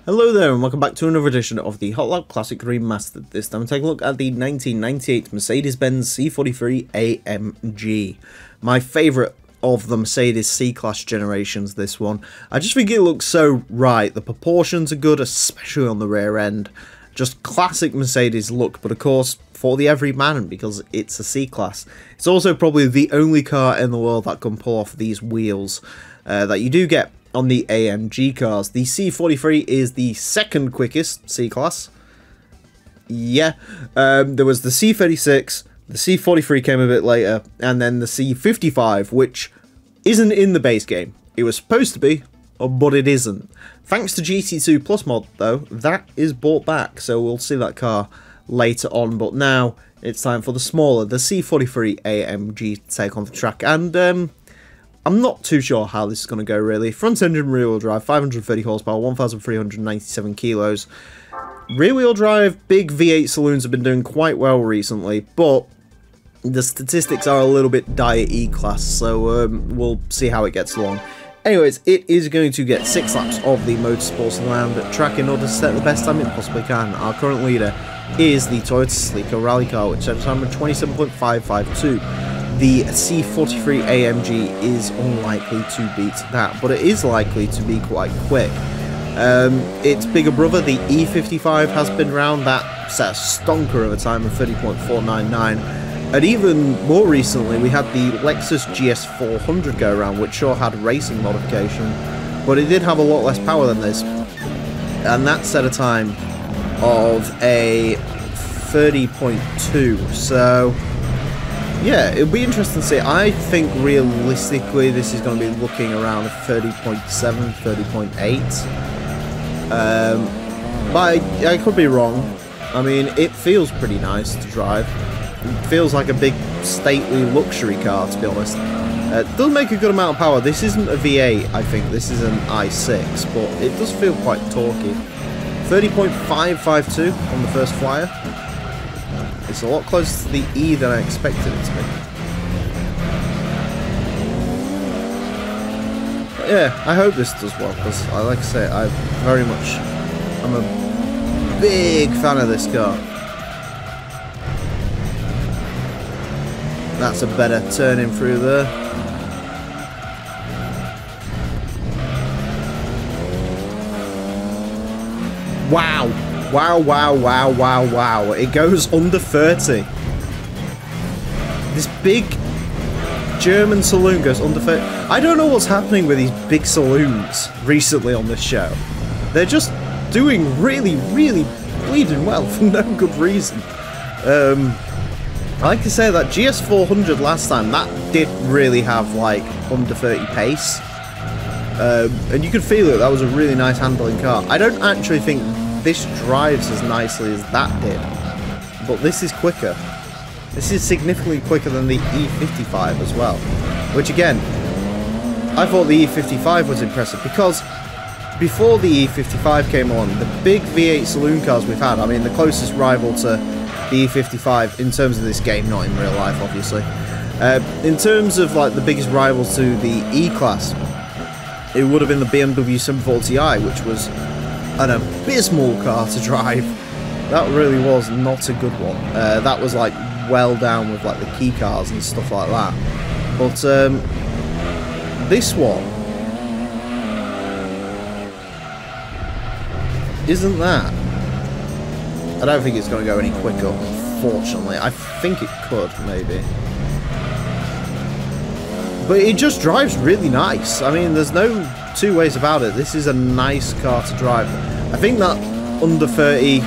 Hello there and welcome back to another edition of the Hot Lap Classic Remastered. This time take a look at the 1998 Mercedes-Benz C43 AMG. My favourite of the Mercedes C-Class generations, this one. I just think it looks so right. The proportions are good, especially on the rear end. Just classic Mercedes look, but of course for the everyman because it's a C-Class. It's also probably the only car in the world that can pull off these wheels that you do get on the AMG cars. The C43 is the second quickest C-Class. Yeah, there was the C36, the C43 came a bit later, and then the C55, which isn't in the base game. It was supposed to be, but it isn't. Thanks to GT2 Plus mod, though, that is brought back, so we'll see that car later on, but now it's time for the smaller, the C43 AMG to take on the track, and I'm not too sure how this is going to go, really. Front engine rear-wheel drive, 530 horsepower, 1,397 kilos. Rear-wheel drive, big V8 saloons have been doing quite well recently, but the statistics are a little bit dire E-Class, so we'll see how it gets along. Anyways, it is going to get 6 laps of the Motorsports Land track in order to set the best time it possibly can. Our current leader is the Toyota Sleeker Rally car, which has a time of 27.552. The C43 AMG is unlikely to beat that, but it is likely to be quite quick. Its bigger brother, the E55, has been round. That set a stonker of a time of 30.499. And even more recently, we had the Lexus GS400 go around, which sure had racing modification, but it did have a lot less power than this. And that set a time of a 30.2, so yeah, it'll be interesting to see. I think realistically this is going to be looking around a 30.7, 30.8. But I could be wrong. I mean, it feels pretty nice to drive. It feels like a big, stately luxury car, to be honest. It does make a good amount of power. This isn't a V8, I think. This is an i6, but it does feel quite torquey. 30.552 on the first flyer. It's a lot closer to the E than I expected it to be. But yeah, I hope this does well, because like I say, I'm a big fan of this car. That's a better turn in through there. Wow! Wow, wow, wow, wow, wow. It goes under 30. This big German saloon goes under 30. I don't know what's happening with these big saloons recently on this show. They're just doing really, really bleeding well for no good reason. I like to say that GS400 last time, that did really have like under 30 pace. And you could feel it, that was a really nice handling car. I don't actually think this drives as nicely as that did, but this is quicker. This is significantly quicker than the E55 as well, which again, I thought the E55 was impressive because before the E55 came on, the big V8 saloon cars we've had, I mean the closest rival to the E55 in terms of this game, not in real life obviously, in terms of like the biggest rivals to the E-Class, it would have been the BMW 740i, which was an abysmal car to drive. That really was not a good one. That was like well down with like the key cars and stuff like that. But this one isn't that. I don't think it's going to go any quicker, unfortunately. I think it could, maybe. But it just drives really nice. I mean, there's no two ways about it. This is a nice car to drive. I think that under 30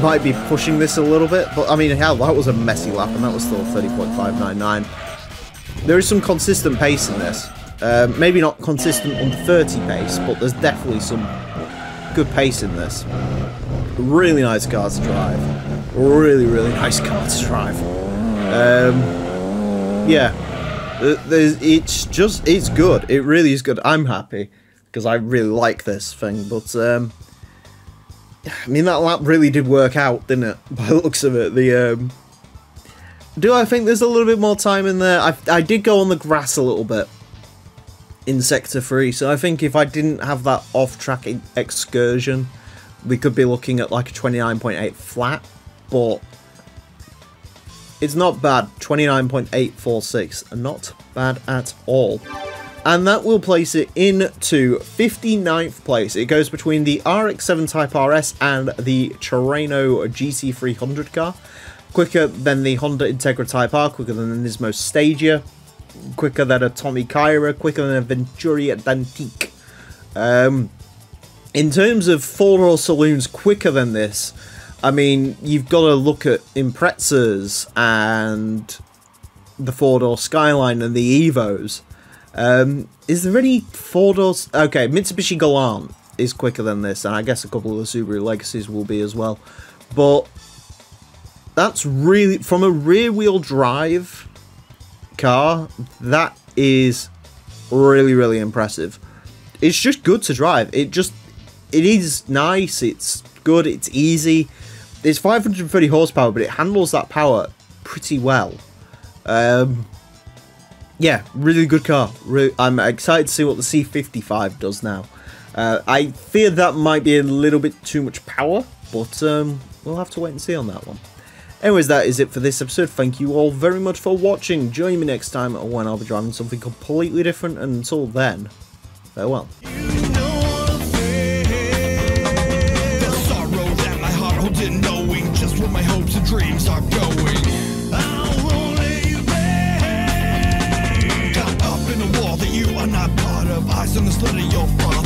might be pushing this a little bit, but I mean, hell, that was a messy lap, and that was still 30.599. There is some consistent pace in this. Maybe not consistent under 30 pace, but there's definitely some good pace in this. Really nice car to drive. Really, really nice car to drive. Yeah. It's good. It really is good. I'm happy because I really like this thing, but I mean, that lap really did work out, didn't it? By the looks of it. Do I think there's a little bit more time in there? I did go on the grass a little bit. in Sector 3. So I think if I didn't have that off-track excursion, we could be looking at like a 29.8 flat, but it's not bad. 29.846, not bad at all. And that will place it into 59th place. It goes between the RX-7 Type RS and the Turismo GC300 car. Quicker than the Honda Integra Type R, quicker than the Nismo Stagia, quicker than a Tommy Kyra, quicker than a Venturi Dantique. In terms of four-door saloons quicker than this, I mean, you've got to look at Imprezas and the four-door Skyline and the Evos. Is there any four-doors? Okay, Mitsubishi Galant is quicker than this, and I guess a couple of the Subaru Legacies will be as well. But that's really, from a rear-wheel drive car, that is really, really impressive. It's just good to drive. It is nice, it's good, it's easy. It's 530 horsepower, but it handles that power pretty well. Yeah, really good car. I'm excited to see what the C55 does now. I fear that might be a little bit too much power, but we'll have to wait and see on that one. Anyways, that is it for this episode. Thank you all very much for watching. Join me next time when I'll be driving something completely different, and until then, farewell. Knowing just where my hopes and dreams are going, I won't let you back. Got up in a wall that you are not part of. Eyes on the slit of your front.